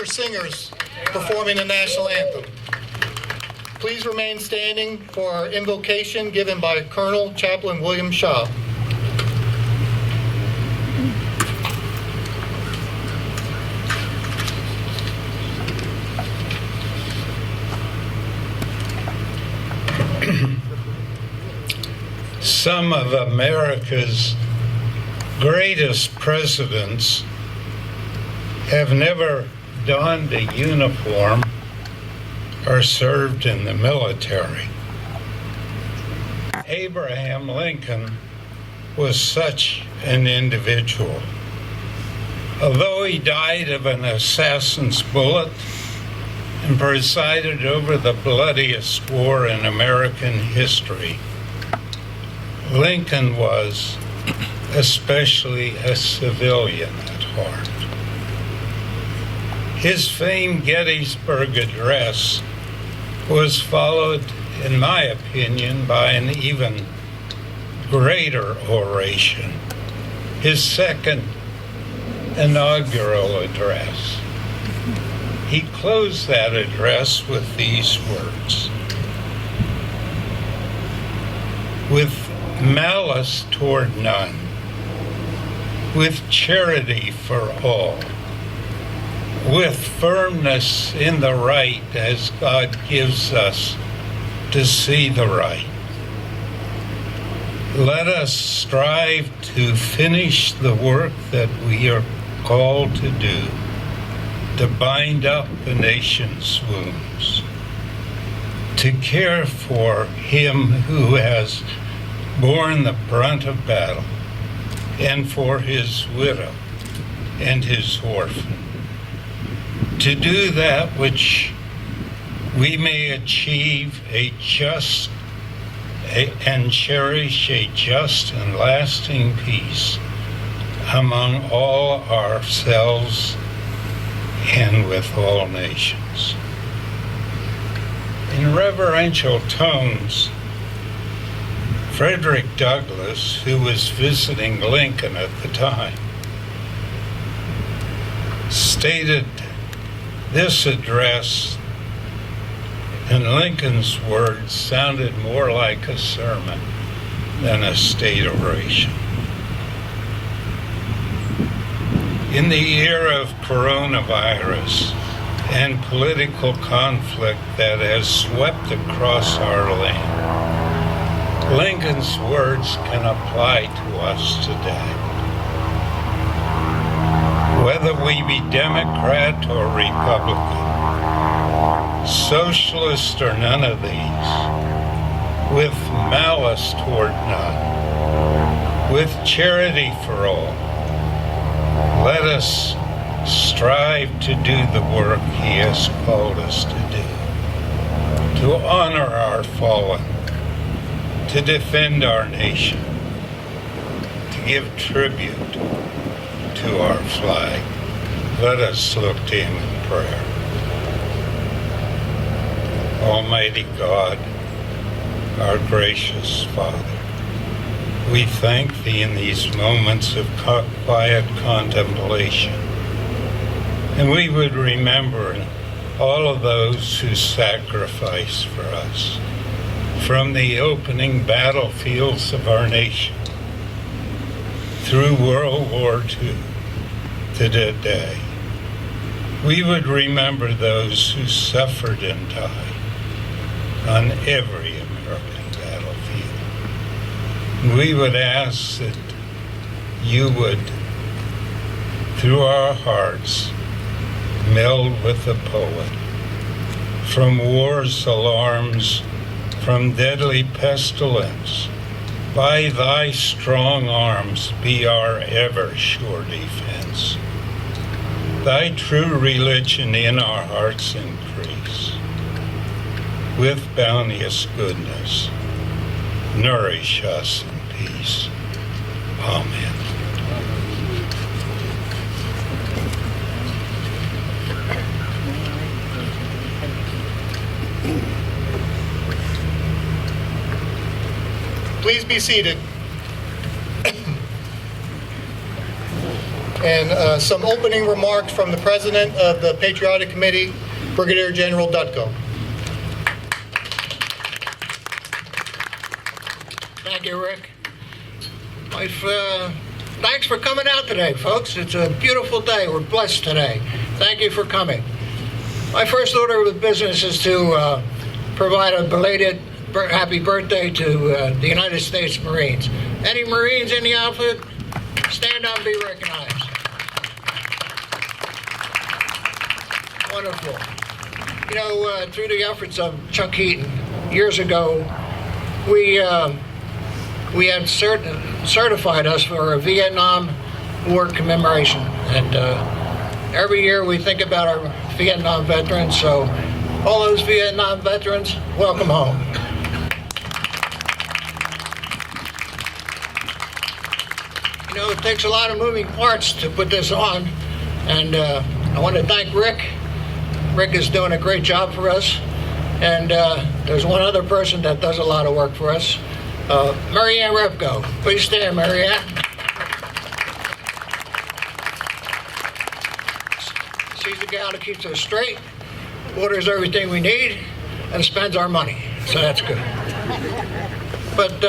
future singers performing the national anthem. Please remain standing for our invocation given by Colonel Chaplain William Shaw. Some of America's greatest presidents have never donned a uniform or served in the military. Abraham Lincoln was such an individual. Although he died of an assassin's bullet and presided over the bloodiest war in American history, Lincoln was especially a civilian at heart. His famed Gettysburg Address was followed, in my opinion, by an even greater oration, his second inaugural address. He closed that address with these words: "With malice toward none, with charity for all, with firmness in the right as God gives us to see the right. Let us strive to finish the work that we are called to do, to bind up the nation's wounds, to care for him who has borne the brunt of battle, and for his widow and his orphan, to do that which we may achieve and cherish a just and lasting peace among all ourselves and with all nations." In reverential tones, Frederick Douglass, who was visiting Lincoln at the time, stated this address, and Lincoln's words sounded more like a sermon than a state oration. In the era of coronavirus and political conflict that has swept across our land, Lincoln's words can apply to us today. Whether we be Democrat or Republican, socialist or none of these, with malice toward none, with charity for all, let us strive to do the work he has called us to do, to honor our fallen, to defend our nation, to give tribute to our flag. Let us look to him in prayer. Almighty God, our gracious Father, we thank thee in these moments of quiet contemplation. And we would remember all of those who sacrificed for us, from the opening battlefields of our nation, through World War II to today. We would remember those who suffered and died on every American battlefield. And we would ask that you would, through our hearts, meld with the poet, from war's alarms, from deadly pestilence, by thy strong arms be our ever sure defense. Thy true religion in our hearts increase. With bounteous goodness, nourish us in peace. Amen. Please be seated. and some opening remarks from the President of the Patriotic Committee, Brigadier General Dutko. Thank you, Rick. Thanks for coming out today, folks. It's a beautiful day. We're blessed today. Thank you for coming. My first order of business is to provide a belated happy birthday to the United States Marines. Any Marines in the outfit? Stand up and be recognized. Wonderful. You know, through the efforts of Chuck Heaton, years ago, we had certified us for a Vietnam War commemoration, and every year we think about our Vietnam veterans. So, all those Vietnam veterans, welcome home. You know, it takes a lot of moving parts to put this on, and I want to thank Rick. Rick is doing a great job for us, and there's one other person that does a lot of work for us. Marianne Repko. Please stand, Marianne. She's the gal that keeps us straight, orders everything we need, and spends our money. So that's good. But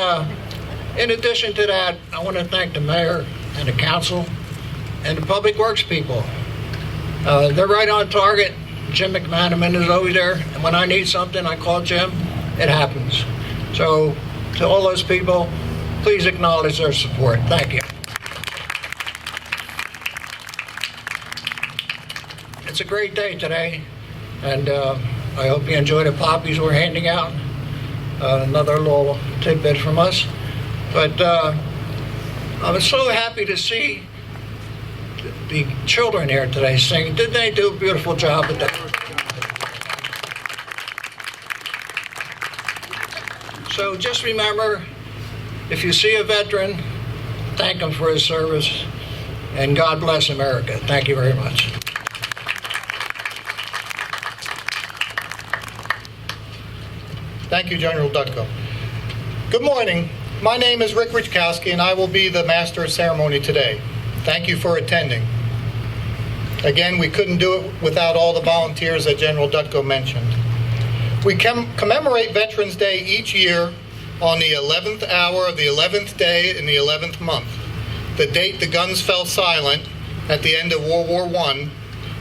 in addition to that, I want to thank the mayor and the council and the public works people. They're right on target. Jim McManaman is always there, and when I need something, I call Jim. It happens. So, to all those people, please acknowledge their support. Thank you. It's a great day today, and I hope you enjoy the poppies we're handing out. Another little tidbit from us. But I was so happy to see the children here today singing. Didn't they do a beautiful job with that? So just remember, if you see a veteran, thank him for his service, and God bless America. Thank you very much. Thank you, General Dutko. Good morning. My name is Rick Richkowski, and I will be the Master of Ceremony today. Thank you for attending. Again, we couldn't do it without all the volunteers that General Dutko mentioned. We commemorate Veterans Day each year on the 11th hour of the 11th day in the 11th month, the date the guns fell silent at the end of World War I.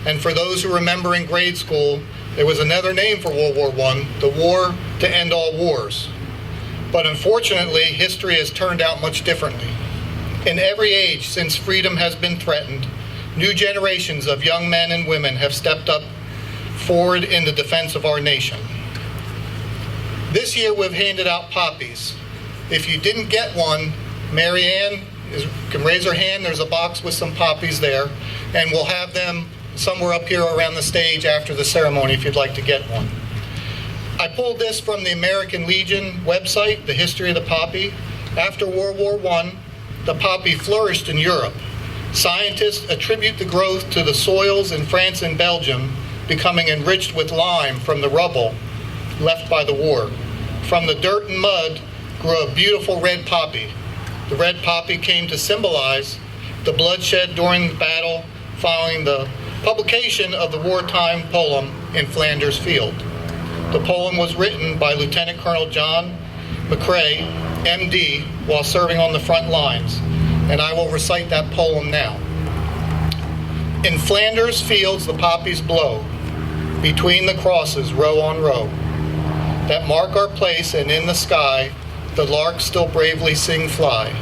And for those who remember in grade school, there was another name for World War I, the War to End All Wars. But unfortunately, history has turned out much differently. In every age since freedom has been threatened, new generations of young men and women have stepped up forward in the defense of our nation. This year we've handed out poppies. If you didn't get one, Marianne can raise her hand. There's a box with some poppies there, and we'll have them somewhere up here around the stage after the ceremony if you'd like to get one. I pulled this from the American Legion website, the history of the poppy. After World War I, the poppy flourished in Europe. Scientists attribute the growth to the soils in France and Belgium becoming enriched with lime from the rubble left by the war. From the dirt and mud grew a beautiful red poppy. The red poppy came to symbolize the bloodshed during the battle following the publication of the wartime poem In Flanders Field. The poem was written by Lieutenant Colonel John McCrae, MD, while serving on the front lines, and I will recite that poem now. In Flanders fields the poppies blow, between the crosses row on row, that mark our place, and in the sky the larks still bravely sing fly.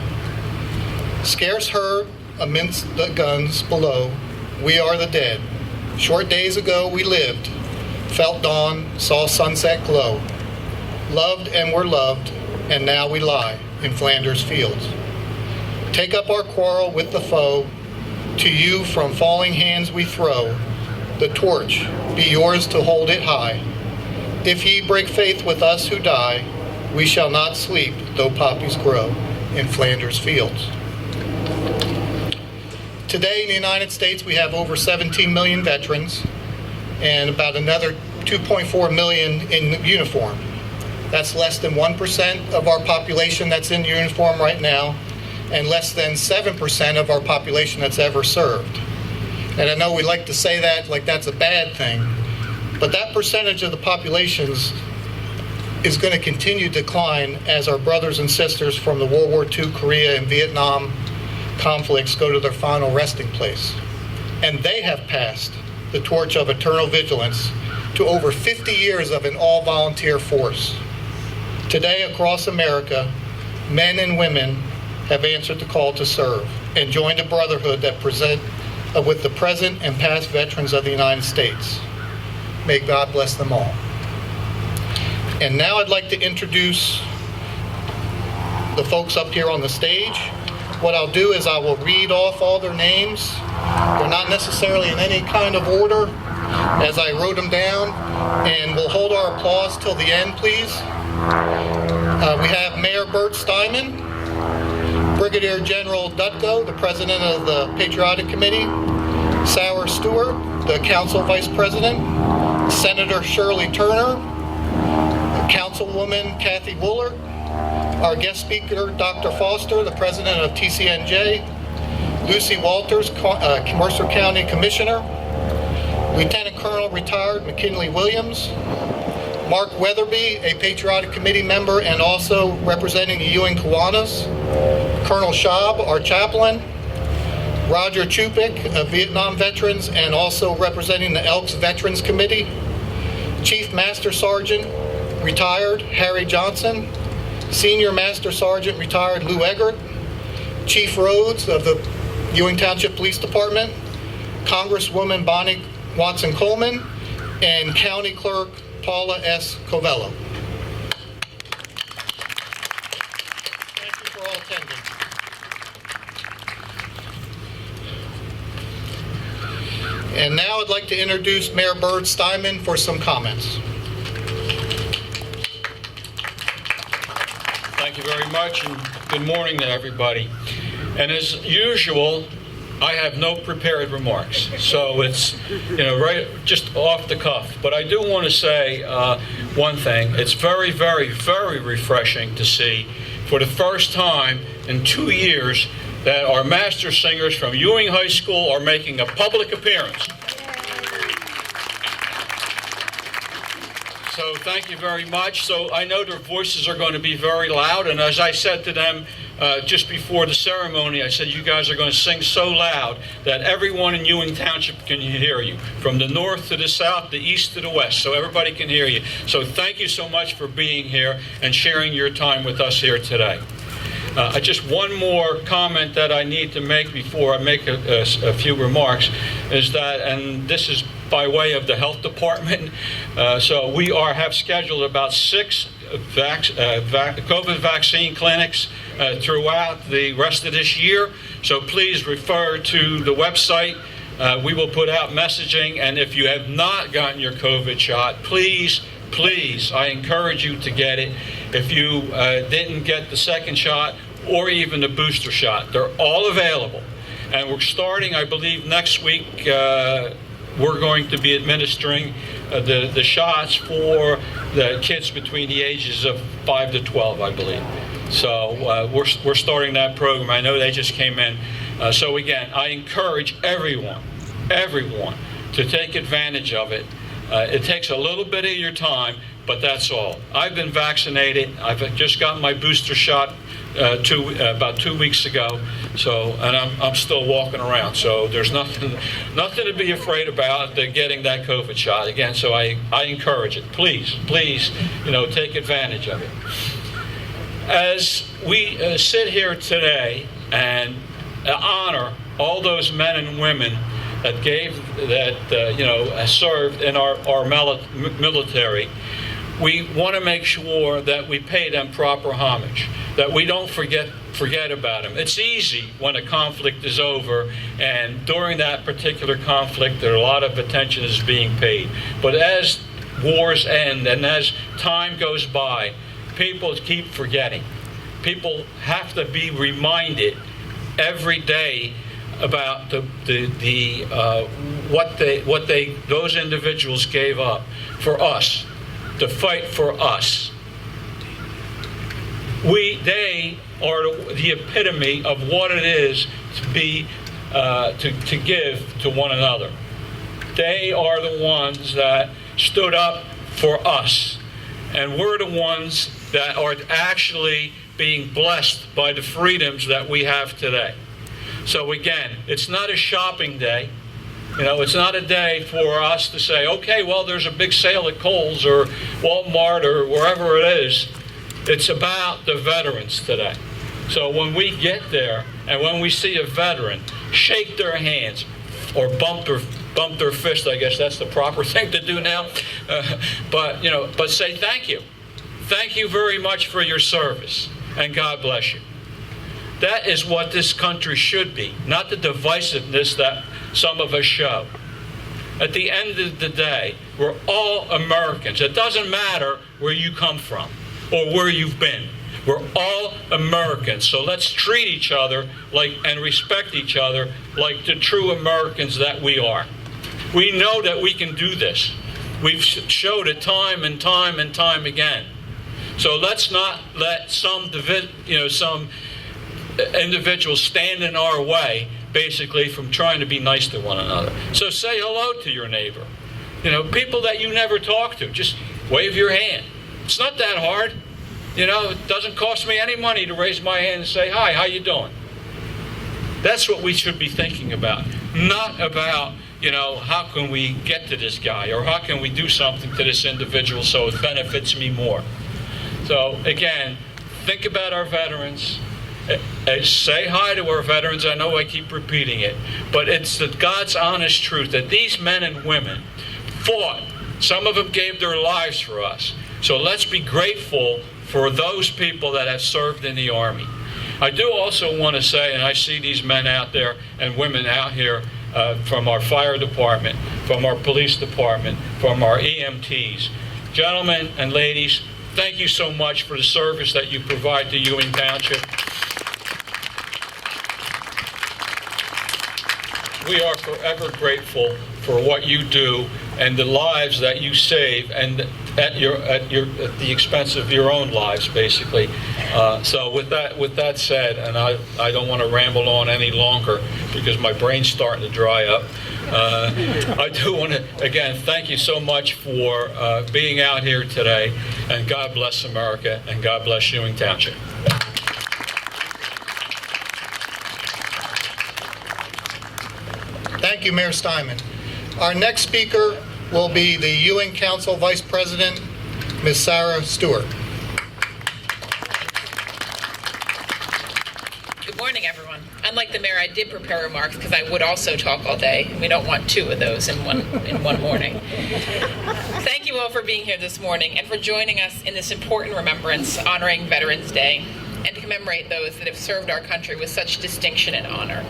Scarce heard amidst the guns below, we are the dead. Short days ago we lived, felt dawn, saw sunset glow, loved and were loved, and now we lie in Flanders fields. Take up our quarrel with the foe, to you from falling hands we throw, the torch be yours to hold it high. If ye break faith with us who die, we shall not sleep though poppies grow in Flanders fields. Today in the United States we have over 17 million veterans and about another 2.4 million in uniform. That's less than 1% of our population that's in uniform right now, and less than 7% of our population that's ever served. And I know we like to say that like that's a bad thing, but that percentage of the populations is going to continue to decline as our brothers and sisters from the World War II, Korea, and Vietnam conflicts go to their final resting place. And they have passed the torch of eternal vigilance to over 50 years of an all-volunteer force. Today, across America, men and women have answered the call to serve and joined a brotherhood that with the present and past veterans of the United States. May God bless them all. And now I'd like to introduce the folks up here on the stage. What I'll do is I will read off all their names. They're not necessarily in any kind of order as I wrote them down, and we'll hold our applause till the end, please. We have Mayor Bert Steinman, Brigadier General Dutko, the President of the Patriotic Committee, Sarah Stewart, the Council Vice President, Senator Shirley Turner, Councilwoman Kathy Woolard, our guest speaker, Dr. Foster, the President of TCNJ, Lucy Walters, Mercer County Commissioner, Lieutenant Colonel retired McKinley Williams, Mark Weatherby, a Patriotic Committee member and also representing the Ewing Kiwanis, Colonel Schaub, our chaplain, Roger Chupik of Vietnam Veterans and also representing the Elks Veterans Committee, Chief Master Sergeant, retired Harry Johnson, Senior Master Sergeant, retired Lou Eggert, Chief Rhodes of the Ewing Township Police Department, Congresswoman Bonnie Watson-Coleman, and County Clerk Paula S. Covello. Thank you for all attending. And now I'd like to introduce Mayor Bert Steinman for some comments. Thank you very much, and good morning to everybody. And as usual, I have no prepared remarks, so it's right just off the cuff. But I do want to say one thing. It's very, very, very refreshing to see, for the first time in 2 years, that our master singers from Ewing High School are making a public appearance. So thank you very much. So I know their voices are going to be very loud, and as I said to them just before the ceremony, I said, you guys are going to sing so loud that everyone in Ewing Township can hear you, from the north to the south, the east to the west, so everybody can hear you. So thank you so much for being here and sharing your time with us here today. Just one more comment that I need to make before I make a few remarks is that, and this is by way of the health department, so we have scheduled about 6 COVID vaccine clinics throughout the rest of this year. So please refer to the website. We will put out messaging, and if you have not gotten your COVID shot, please, I encourage you to get it. If you didn't get the second shot or even the booster shot, they're all available. And we're starting, I believe, next week, we're going to be administering the shots for the kids between the ages of 5 to 12, I believe. So we're starting that program. I know they just came in. So again, I encourage everyone to take advantage of it. It takes a little bit of your time, but that's all. I've been vaccinated. I've just gotten my booster shot about 2 weeks ago. So, and I'm still walking around. So there's nothing to be afraid about getting that COVID shot again. So I encourage it. Please, take advantage of it. As we sit here today and honor all those men and women that served in our military, we want to make sure that we pay them proper homage, that we don't forget about them. It's easy when a conflict is over, and during that particular conflict, there a lot of attention is being paid. But as wars end and as time goes by, people keep forgetting. People have to be reminded every day about what those individuals gave up for us, to fight for us. They are the epitome of what it is to be, to give to one another. They are the ones that stood up for us, and we're the ones that are actually being blessed by the freedoms that we have today. So again, it's not a shopping day. You know, it's not a day for us to say, okay, well, there's a big sale at Kohl's or Walmart or wherever it is. It's about the veterans today. So when we get there and when we see a veteran, shake their hands or bump their fist. I guess that's the proper thing to do now. But say thank you. Thank you very much for your service, and God bless you. That is what this country should be, not the divisiveness that some of us show. At the end of the day, we're all Americans. It doesn't matter where you come from or where you've been. We're all Americans. So let's treat each other and respect each other like the true Americans that we are. We know that we can do this. We've showed it time and time and time again. So let's not let some individuals stand in our way, basically, from trying to be nice to one another. So say hello to your neighbor. You know, people that you never talk to, just wave your hand. It's not that hard. You know, it doesn't cost me any money to raise my hand and say, hi, how you doing? That's what we should be thinking about. Not about, how can we get to this guy or how can we do something to this individual so it benefits me more. So again, think about our veterans. Say hi to our veterans. I know I keep repeating it, but it's the God's honest truth that these men and women fought. Some of them gave their lives for us. So let's be grateful for those people that have served in the Army. I do also want to say, and I see these men out there and women out here from our fire department, from our police department, from our EMTs. Gentlemen and ladies, thank you so much for the service that you provide to Ewing Township. We are forever grateful for what you do and the lives that you save, and at the expense of your own lives, basically. So with that said, and I don't want to ramble on any longer because my brain's starting to dry up. I do want to again thank you so much for being out here today, and God bless America, and God bless Ewing Township. Thank you, Mayor Steinman. Our next speaker will be the Ewing Council Vice President, Ms. Sarah Stewart. Good morning, everyone. Unlike the mayor, I did prepare remarks because I would also talk all day. We don't want two of those in one morning. Thank you all for being here this morning and for joining us in this important remembrance honoring Veterans Day and to commemorate those that have served our country with such distinction and honor.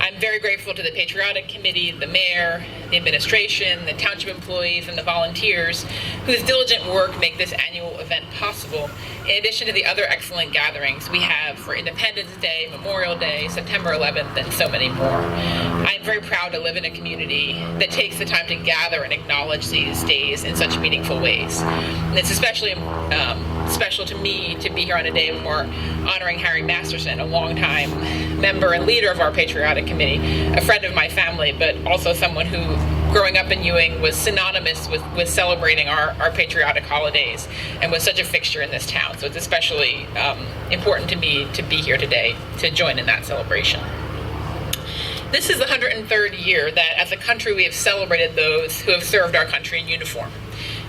I'm very grateful to the Patriotic Committee, the mayor, the administration, the township employees, and the volunteers whose diligent work make this annual event possible, in addition to the other excellent gatherings we have for Independence Day, Memorial Day, September 11th, and so many more. I'm very proud to live in a community that takes the time to gather and acknowledge these days in such meaningful ways. And it's especially special to me to be here on a day when we're honoring Harry Masterson, a longtime member and leader of our Patriotic Committee, a friend of my family, but also someone who, growing up in Ewing, was synonymous with celebrating our patriotic holidays and was such a fixture in this town. So it's especially important to me to be here today to join in that celebration. This is the 103rd year that, as a country, we have celebrated those who have served our country in uniform.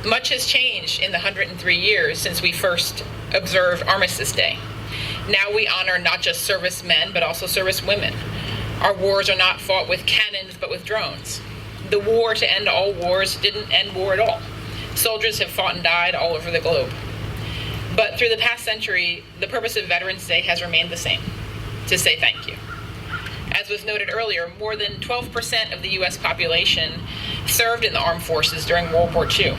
Much has changed in the 103 years since we first observed Armistice Day. Now we honor not just servicemen, but also servicewomen. Our wars are not fought with cannons, but with drones. The war to end all wars didn't end war at all. Soldiers have fought and died all over the globe. But through the past century, the purpose of Veterans Day has remained the same, to say thank you. As was noted earlier, more than 12% of the U.S. population served in the armed forces during World War II.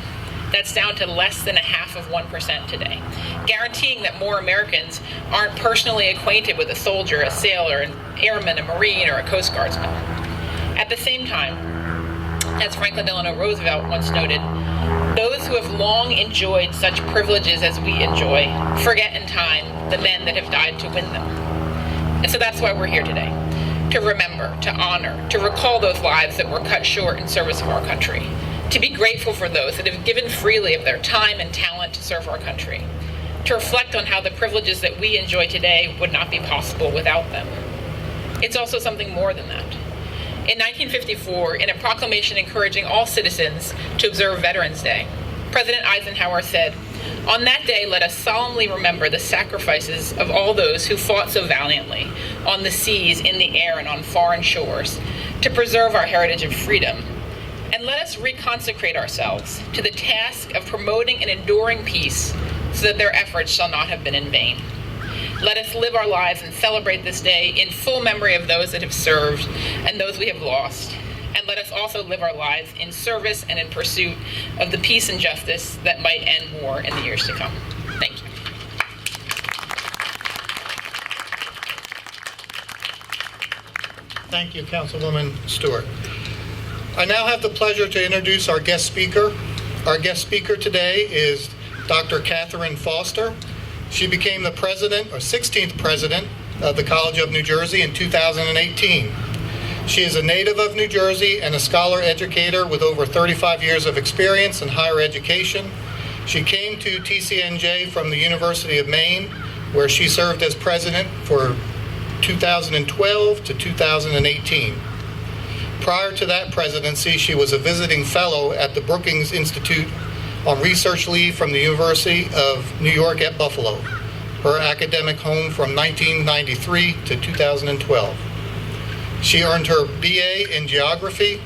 That's down to less than 0.5% today, guaranteeing that more Americans aren't personally acquainted with a soldier, a sailor, an airman, a Marine, or a Coast Guardsman. At the same time, as Franklin Delano Roosevelt once noted, those who have long enjoyed such privileges as we enjoy forget in time the men that have died to win them. And so that's why we're here today, to remember, to honor, to recall those lives that were cut short in service of our country, to be grateful for those that have given freely of their time and talent to serve our country, to reflect on how the privileges that we enjoy today would not be possible without them. It's also something more than that. In 1954, in a proclamation encouraging all citizens to observe Veterans Day, President Eisenhower said, "On that day, let us solemnly remember the sacrifices of all those who fought so valiantly on the seas, in the air, and on foreign shores to preserve our heritage of freedom. And let us reconsecrate ourselves to the task of promoting and enduring peace so that their efforts shall not have been in vain. Let us live our lives and celebrate this day in full memory of those that have served and those we have lost. And let us also live our lives in service and in pursuit of the peace and justice that might end war in the years to come." Thank you. Thank you, Councilwoman Stewart. I now have the pleasure to introduce our guest speaker. Our guest speaker today is Dr. Catherine Foster. She became the president, or 16th president, of the College of New Jersey in 2018. She is a native of New Jersey and a scholar educator with over 35 years of experience in higher education. She came to TCNJ from the University of Maine, where she served as president for 2012 to 2018. Prior to that presidency, she was a visiting fellow at the Brookings Institute on research leave from the University of New York at Buffalo, her academic home from 1993 to 2012. She earned her BA in Geography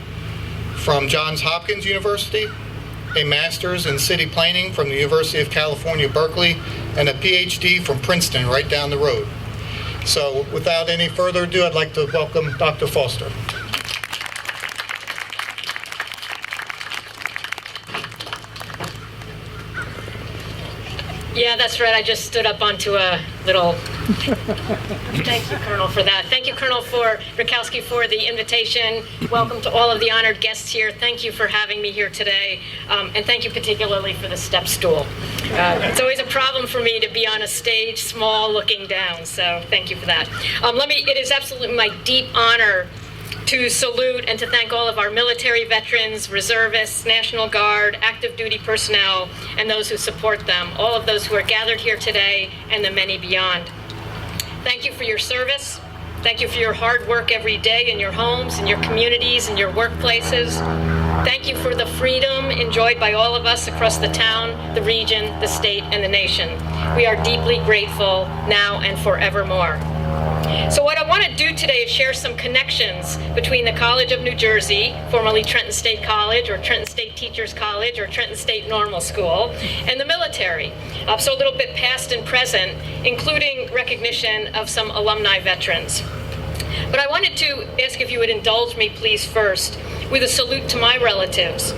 from Johns Hopkins University, a Master's in City Planning from the University of California, Berkeley, and a PhD from Princeton right down the road. So without any further ado, I'd like to welcome Dr. Foster. Yeah, that's right. I just stood up onto a little... Thank you, Colonel, for that. Thank you, Colonel Rakowski, for the invitation. Welcome to all of the honored guests here. Thank you for having me here today. And thank you particularly for the step stool. It's always a problem for me to be on a stage small looking down, so thank you for that. It is absolutely my deep honor to salute and to thank all of our military veterans, reservists, National Guard, active duty personnel, and those who support them, all of those who are gathered here today, and the many beyond. Thank you for your service. Thank you for your hard work every day in your homes, in your communities, in your workplaces. Thank you for the freedom enjoyed by all of us across the town, the region, the state, and the nation. We are deeply grateful now and forevermore. So what I want to do today is share some connections between the College of New Jersey, formerly Trenton State College or Trenton State Teachers College or Trenton State Normal School, and the military. So a little bit past and present, including recognition of some alumni veterans. But I wanted to ask if you would indulge me, please, first, with a salute to my relatives,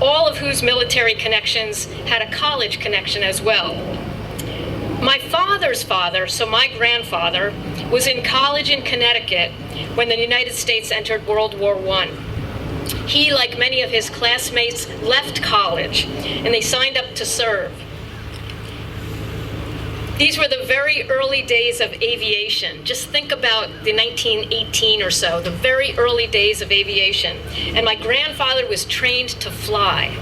all of whose military connections had a college connection as well. My father's father, so my grandfather, was in college in Connecticut when the United States entered World War I. He, like many of his classmates, left college and they signed up to serve. These were the very early days of aviation. Just think about the 1918 or so, the very early days of aviation. And my grandfather was trained to fly.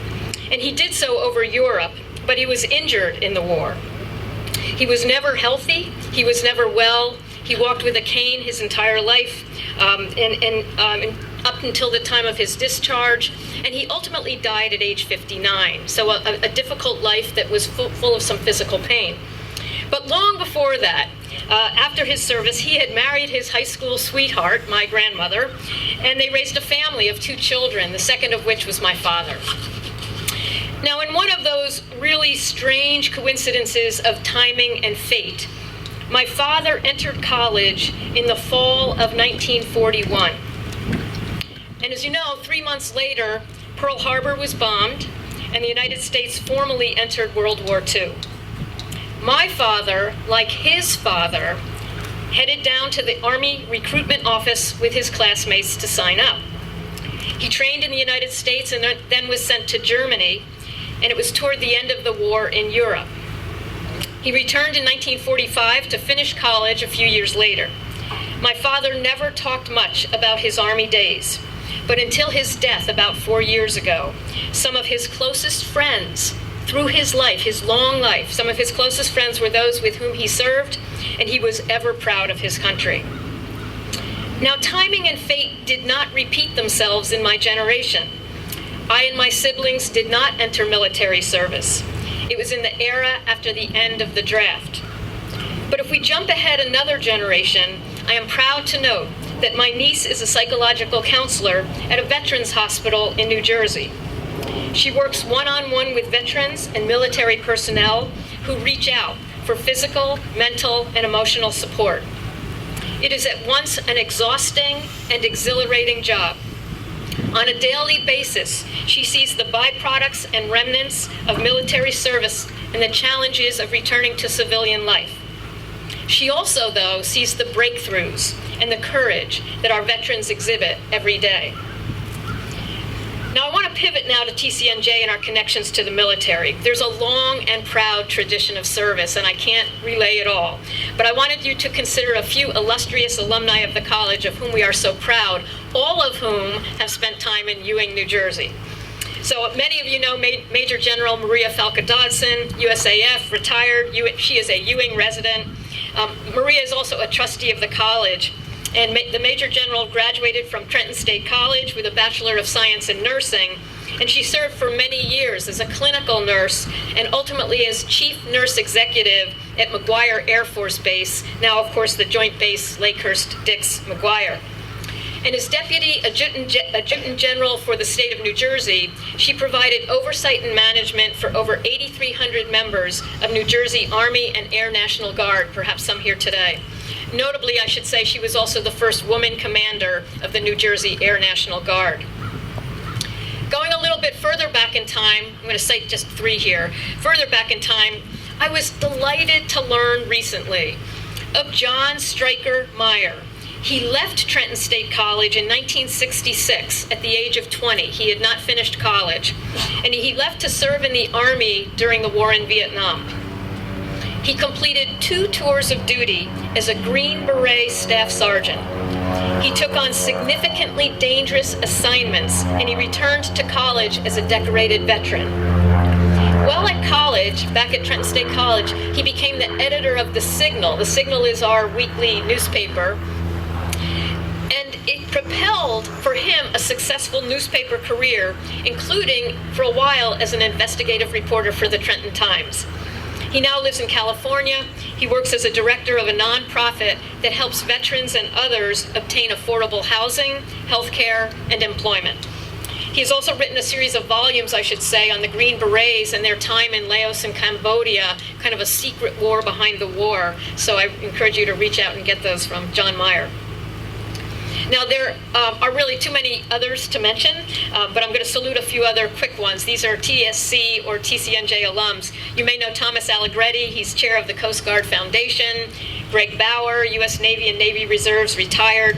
And he did so over Europe, but he was injured in the war. He was never healthy, he was never well. He walked with a cane his entire life, up until the time of his discharge, and he ultimately died at age 59. So a difficult life that was full of some physical pain. But long before that, after his service, he had married his high school sweetheart, my grandmother, and they raised a family of 2 children, the second of which was my father. Now, in one of those really strange coincidences of timing and fate, my father entered college in the fall of 1941. And as you know, 3 months later, Pearl Harbor was bombed, and the United States formally entered World War II. My father, like his father, headed down to the Army recruitment office with his classmates to sign up. He trained in the United States and then was sent to Germany, and it was toward the end of the war in Europe. He returned in 1945 to finish college a few years later. My father never talked much about his Army days, but until his death about 4 years ago, some of his closest friends through his life, his long life, some of his closest friends were those with whom he served, and he was ever proud of his country. Now, timing and fate did not repeat themselves in my generation. I and my siblings did not enter military service. It was in the era after the end of the draft. But if we jump ahead another generation, I am proud to note that my niece is a psychological counselor at a veterans hospital in New Jersey. She works one-on-one with veterans and military personnel who reach out for physical, mental, and emotional support. It is at once an exhausting and exhilarating job. On a daily basis, she sees the byproducts and remnants of military service and the challenges of returning to civilian life. She also, though, sees the breakthroughs and the courage that our veterans exhibit every day. Now, I want to pivot now to TCNJ and our connections to the military. There's a long and proud tradition of service, and I can't relay it all. But I wanted you to consider a few illustrious alumni of the college of whom we are so proud, all of whom have spent time in Ewing, New Jersey. So many of you know Major General Maria Falca Dodson, USAF, retired. She is a Ewing resident. Maria is also a trustee of the college. And the Major General graduated from Trenton State College with a Bachelor of Science in Nursing, and she served for many years as a clinical nurse and ultimately as Chief Nurse Executive at McGuire Air Force Base, now of course the Joint Base Lakehurst-Dix-McGuire. And as Deputy Adjutant General for the state of New Jersey, she provided oversight and management for over 8,300 members of New Jersey Army and Air National Guard, perhaps some here today. Notably, I should say she was also the first woman commander of the New Jersey Air National Guard. Going a little bit further back in time, I'm going to cite just 3 here. Further back in time, I was delighted to learn recently of John Stryker Meyer. He left Trenton State College in 1966 at the age of 20. He had not finished college. And he left to serve in the Army during the war in Vietnam. He completed 2 tours of duty as a Green Beret Staff Sergeant. He took on significantly dangerous assignments, and he returned to college as a decorated veteran. While at college, back at Trenton State College, he became the editor of The Signal. The Signal is our weekly newspaper. And it propelled for him a successful newspaper career, including for a while as an investigative reporter for the Trenton Times. He now lives in California. He works as a director of a nonprofit that helps veterans and others obtain affordable housing, health care, and employment. He has also written a series of volumes, I should say, on the Green Berets and their time in Laos and Cambodia, kind of a secret war behind the war. So I encourage you to reach out and get those from John Meyer. Now, there are really too many others to mention, but I'm going to salute a few other quick ones. These are TSC or TCNJ alums. You may know Thomas Allegretti. He's chair of the Coast Guard Foundation. Greg Bauer, U.S. Navy and Navy Reserves, retired.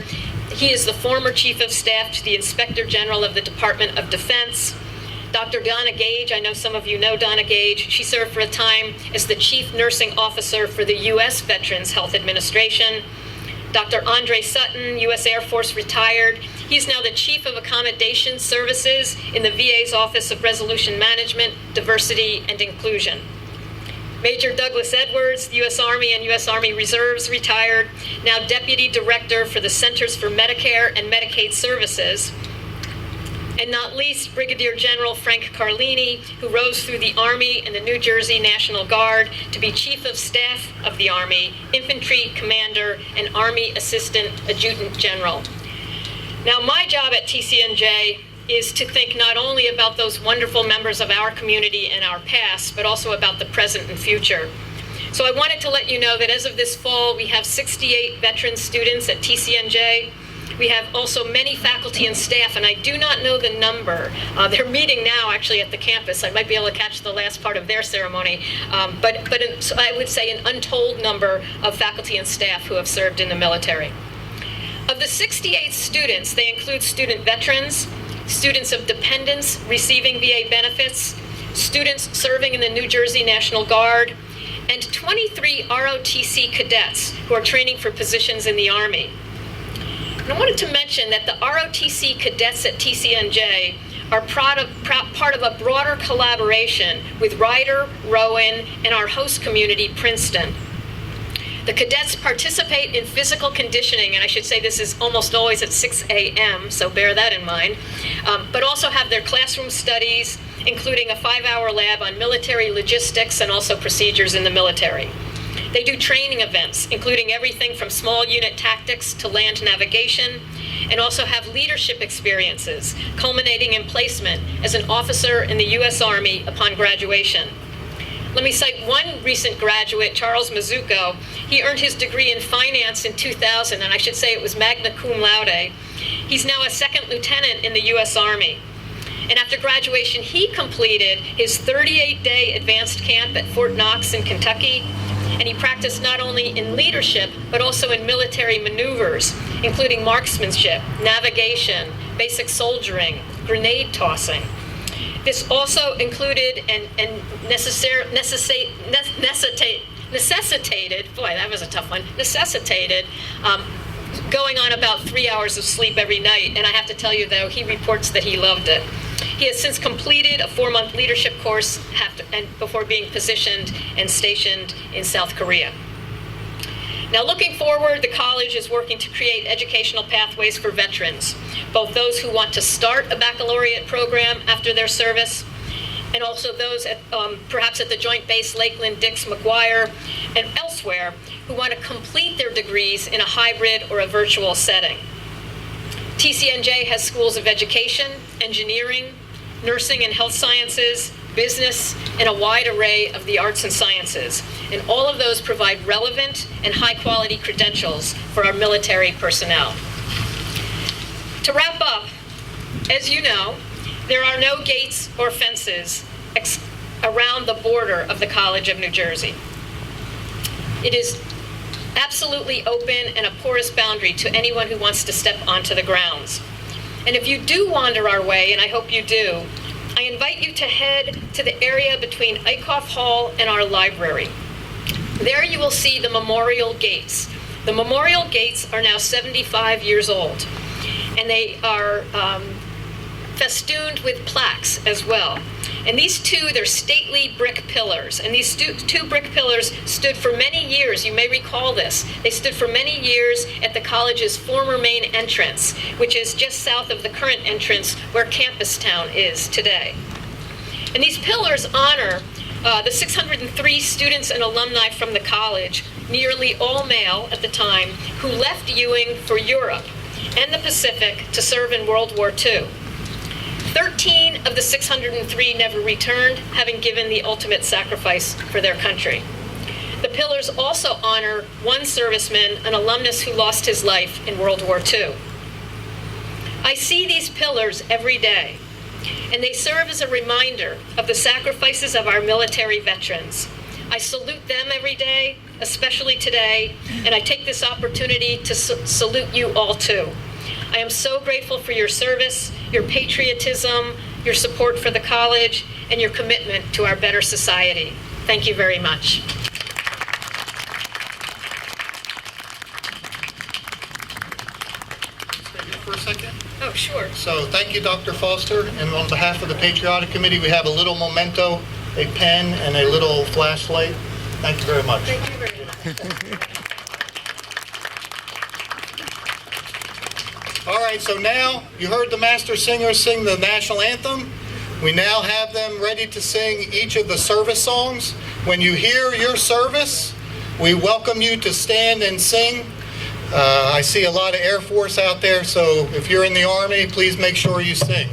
He is the former Chief of Staff to the Inspector General of the Department of Defense. Dr. Donna Gage, I know some of you know Donna Gage. She served for a time as the Chief Nursing Officer for the U.S. Veterans Health Administration. Dr. Andre Sutton, U.S. Air Force, retired. He's now the Chief of Accommodation Services in the VA's Office of Resolution Management, Diversity, and Inclusion. Major Douglas Edwards, U.S. Army and U.S. Army Reserves, retired, now Deputy Director for the Centers for Medicare and Medicaid Services. And not least, Brigadier General Frank Carlini, who rose through the Army and the New Jersey National Guard to be Chief of Staff of the Army, Infantry Commander, and Army Assistant Adjutant General. Now, my job at TCNJ is to think not only about those wonderful members of our community and our past, but also about the present and future. So I wanted to let you know that as of this fall, we have 68 veteran students at TCNJ. We have also many faculty and staff, and I do not know the number. They're meeting now, actually, at the campus. I might be able to catch the last part of their ceremony. But I would say an untold number of faculty and staff who have served in the military. Of the 68 students, they include student veterans, students of dependents receiving VA benefits, students serving in the New Jersey National Guard, and 23 ROTC cadets who are training for positions in the Army. And I wanted to mention that the ROTC cadets at TCNJ are part of a broader collaboration with Ryder, Rowan, and our host community, Princeton. The cadets participate in physical conditioning, and I should say this is almost always at 6 a.m., so bear that in mind, but also have their classroom studies, including a 5-hour lab on military logistics and also procedures in the military. They do training events, including everything from small unit tactics to land navigation, and also have leadership experiences, culminating in placement as an officer in the U.S. Army upon graduation. Let me cite one recent graduate, Charles Mizuko. He earned his degree in finance in 2000, and I should say it was magna cum laude. He's now a second lieutenant in the U.S. Army. And after graduation, he completed his 38-day advanced camp at Fort Knox in Kentucky, and he practiced not only in leadership, but also in military maneuvers, including marksmanship, navigation, basic soldiering, grenade tossing. This also included and necessitated, boy, that was a tough one, necessitated going on about 3 hours of sleep every night. And I have to tell you, though, he reports that he loved it. He has since completed a 4-month leadership course before being positioned and stationed in South Korea. Now, looking forward, the college is working to create educational pathways for veterans, both those who want to start a baccalaureate program after their service, and also those perhaps at the Joint Base Lakeland, Dix, McGuire, and elsewhere who want to complete their degrees in a hybrid or a virtual setting. TCNJ has schools of education, engineering, nursing and health sciences, business, and a wide array of the arts and sciences. And all of those provide relevant and high-quality credentials for our military personnel. To wrap up, as you know, there are no gates or fences around the border of the College of New Jersey. It is absolutely open and a porous boundary to anyone who wants to step onto the grounds. And if you do wander our way, and I hope you do, I invite you to head to the area between Eichhoff Hall and our library. There you will see the memorial gates. The memorial gates are now 75 years old, and they are festooned with plaques as well. And these two, they're stately brick pillars. And these two brick pillars stood for many years. You may recall this. They stood for many years at the college's former main entrance, which is just south of the current entrance where Campus Town is today. And these pillars honor the 603 students and alumni from the college, nearly all male at the time, who left Ewing for Europe and the Pacific to serve in World War II. 13 of the 603 never returned, having given the ultimate sacrifice for their country. The pillars also honor one serviceman, an alumnus who lost his life in World War II. I see these pillars every day, and they serve as a reminder of the sacrifices of our military veterans. I salute them every day, especially today, and I take this opportunity to salute you all too. I am so grateful for your service, your patriotism, your support for the college, and your commitment to our better society. Thank you very much. Stay here for a second. Oh, sure. So thank you, Dr. Foster. And on behalf of the Patriotic Committee, we have a little memento, a pen, and a little flashlight. Thank you very much. Thank you very much. All right, so now you heard the master singers sing the national anthem. We now have them ready to sing each of the service songs. When you hear your service, we welcome you to stand and sing. I see a lot of Air Force out there, so if you're in the Army, please make sure you sing.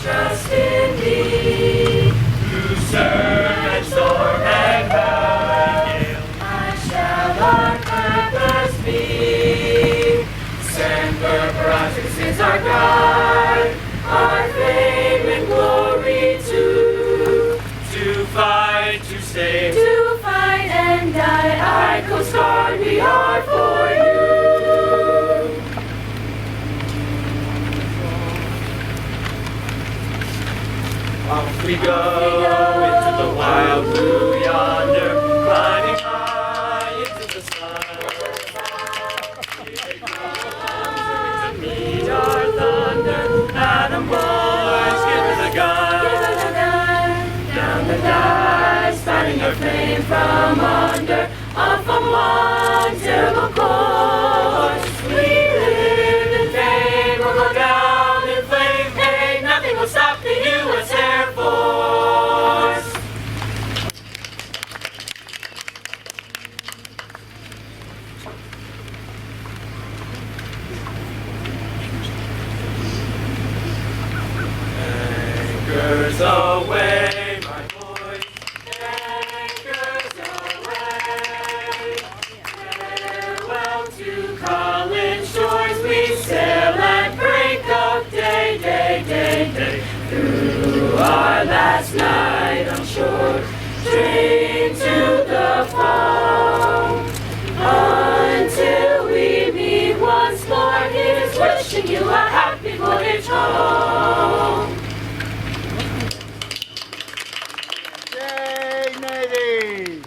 Trust in thee, through surf and storm and valley, I shall our purpose be. Semper Paratus is our guide, our fame and glory too. To fight, to save, to we go into the wild blue yonder, climbing high into the sun. Here comes to meet our thunder. Adam boys, give her the gun. Down the dive, starting our flame from under, off on one terrible course. We live in fame, we'll go down in flame. Hey, nothing will stop the U.S. Air Force. Anchors away, my boys. Anchors away. Farewell to College shores. We sail at break of day, day, day, day. Through our last night on shore, straight to the foam. Until we meet once more, here's wishing you a happy voyage home. Yay, Navy!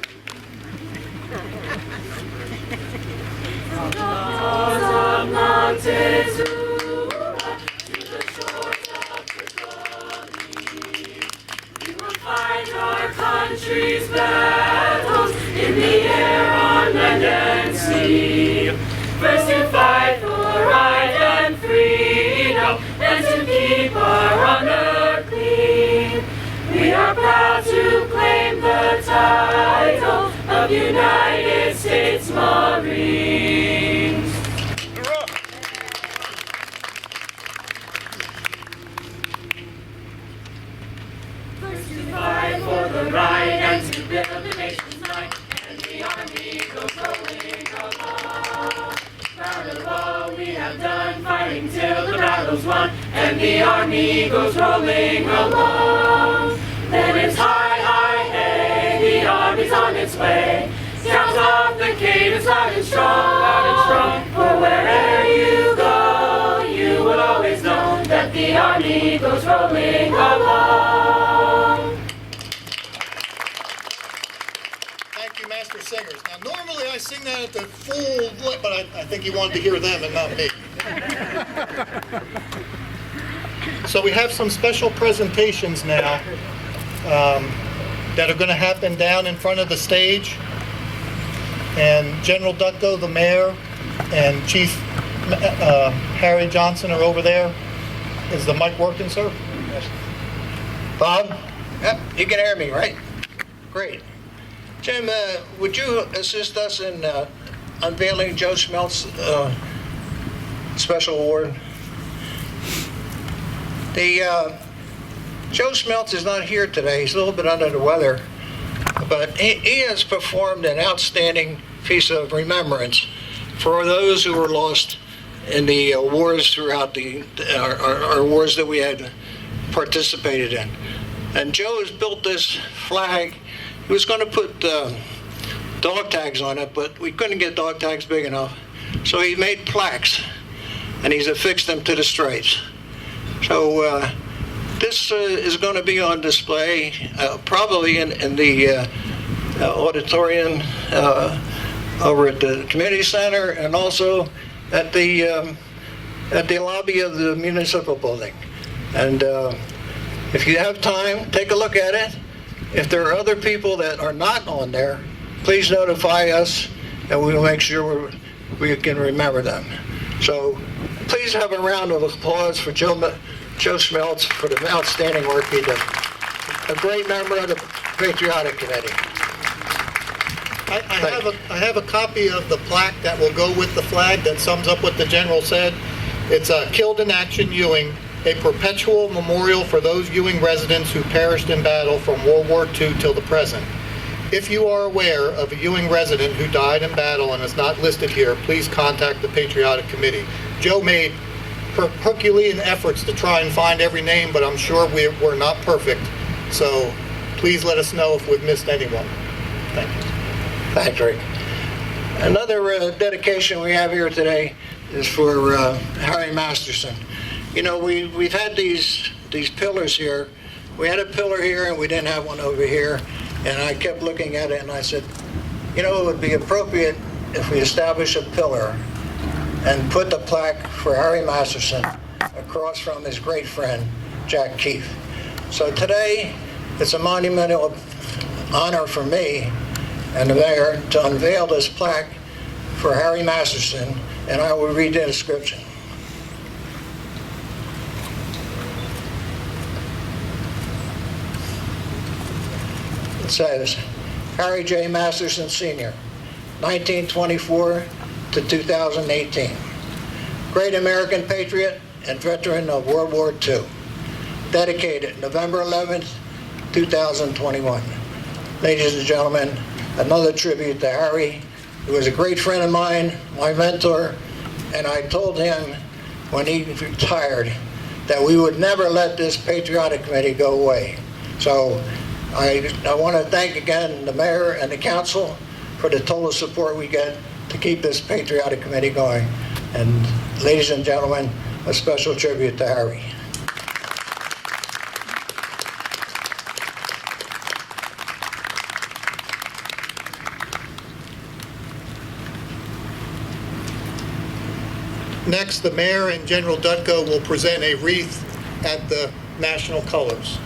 Of Montezuma to the shores of Tripoli, we will fight our country's battles in the air, on land and sea. First to fight for right and freedom, and to keep our honor clean. We are proud to claim the title of United States Marines. First to fight for the right and to build the nation's might, and the army goes rolling along. Proud of all we have done, fighting till the battle's won, and the army goes rolling along. Then it's high, high, hey, the army's on its way. Sounds off the cadence, loud and strong, for wherever you go, you will always know that the army goes rolling along. Thank you, Master Singers. Now, normally I sing that at the full, but I think you wanted to hear them and not me. So we have some special presentations now that are going to happen down in front of the stage. And General Ducko, the mayor, and Chief Harry Johnson are over there. Is the mic working, sir? Yes. Bob? Yep, you can hear me, right? Great. Jim, would you assist us in unveiling Joe Schmeltz's special award? Joe Schmeltz is not here today. He's a little bit under the weather, but he has performed an outstanding piece of remembrance for those who were lost in the wars throughout our wars that we had participated in. And Joe has built this flag. He was going to put dog tags on it, but we couldn't get dog tags big enough. So he made plaques, and he's affixed them to the straits. So this is going to be on display probably in the auditorium over at the community center, and also at the lobby of the municipal building. And if you have time, take a look at it. If there are other people that are not on there, please notify us, and we'll make sure we can remember them. So please have a round of applause for Joe Schmeltz for the outstanding work he did. A great member of the Patriotic Committee. I have a copy of the plaque that will go with the flag that sums up what the general said. It's Killed in Action Ewing, a perpetual memorial for those Ewing residents who perished in battle from World War II till the present. If you are aware of a Ewing resident who died in battle and is not listed here, please contact the Patriotic Committee. Joe made Herculean efforts to try and find every name, but I'm sure we're not perfect. So please let us know if we've missed anyone. Thank you. Thanks, Rick. Another dedication we have here today is for Harry Masterson. You know, we've had these pillars here we had a pillar here and we didn't have one over here. And I kept looking at it and I said, you know, it would be appropriate if we establish a pillar and put the plaque for Harry Masterson across from his great friend, Jack Keefe. So today, it's a monumental honor for me and the mayor to unveil this plaque for Harry Masterson, and I will read the inscription. It says, Harry J. Masterson Sr., 1924 to 2018. Great American patriot and veteran of World War II. Dedicated November 11th, 2021. Ladies and gentlemen, another tribute to Harry, who was a great friend of mine, my mentor, and I told him when he retired that we would never let this patriotic committee go away. So I want to thank again the mayor and the council for the total support we get to keep this patriotic committee going. And ladies and gentlemen, a special tribute to Harry. Next, the mayor and General Dutko will present a wreath at the national colors.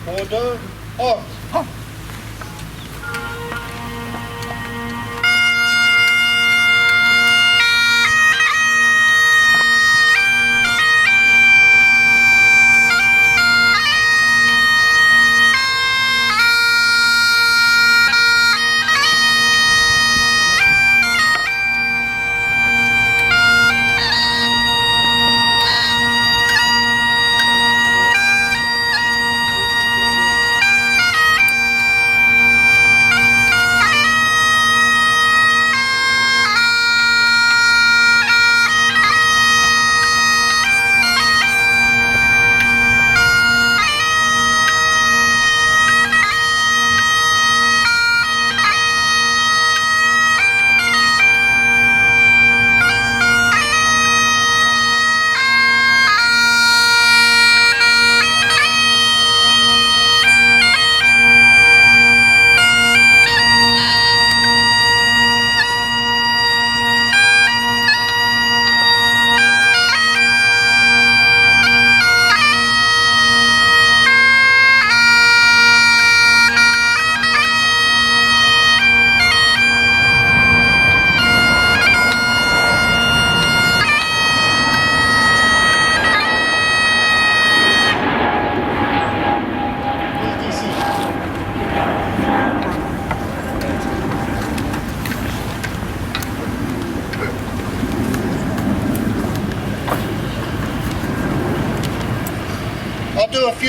Order, off.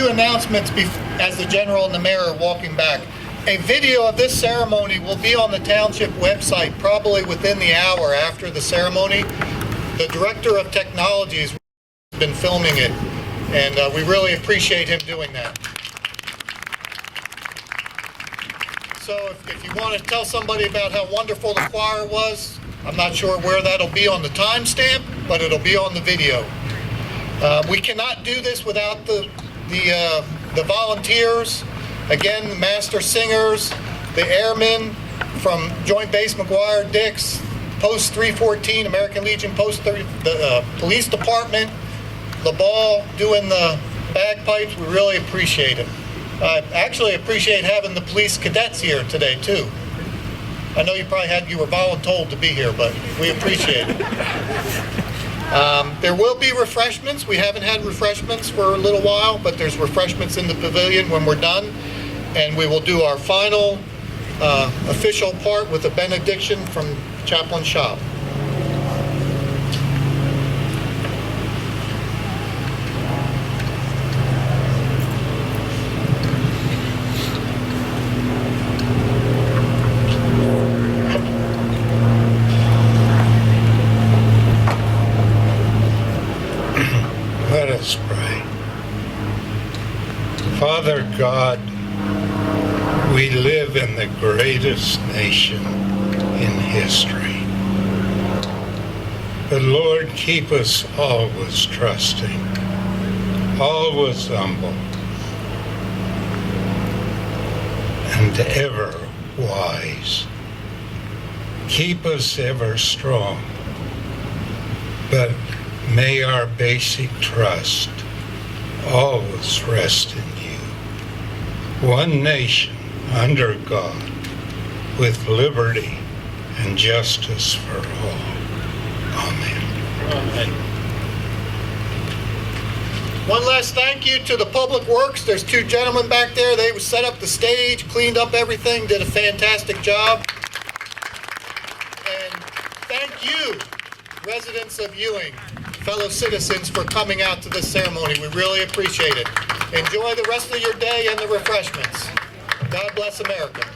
two announcements as the general and the mayor are walking back. A video of this ceremony will be on the township website probably within the hour after the ceremony. The director of technologies has been filming it, and we really appreciate him doing that. So if you want to tell somebody about how wonderful the choir was, I'm not sure where that'll be on the timestamp, but it'll be on the video. We cannot do this without the volunteers. Again, the master singers, the airmen from Joint Base McGuire-Dix, Post 314, American Legion Post 30, the police department, the ball doing the bagpipes. We really appreciate it. I actually appreciate having the police cadets here today too. I know you were voluntold to be here, but we appreciate it. There will be refreshments. We haven't had refreshments for a little while, but there's refreshments in the pavilion when we're done. And we will do our final official part with a benediction from Chaplain Schaub. Let us pray. Father God, we live in the greatest nation in history. But Lord, keep us always trusting, always humble, and ever wise. Keep us ever strong, but may our basic trust always rest in you. One nation under God, with liberty and justice for all. Amen. Amen. One last thank you to the Public Works. There's two gentlemen back there. They set up the stage, cleaned up everything, did a fantastic job. And thank you, residents of Ewing, fellow citizens, for coming out to this ceremony. We really appreciate it. Enjoy the rest of your day and the refreshments. God bless America.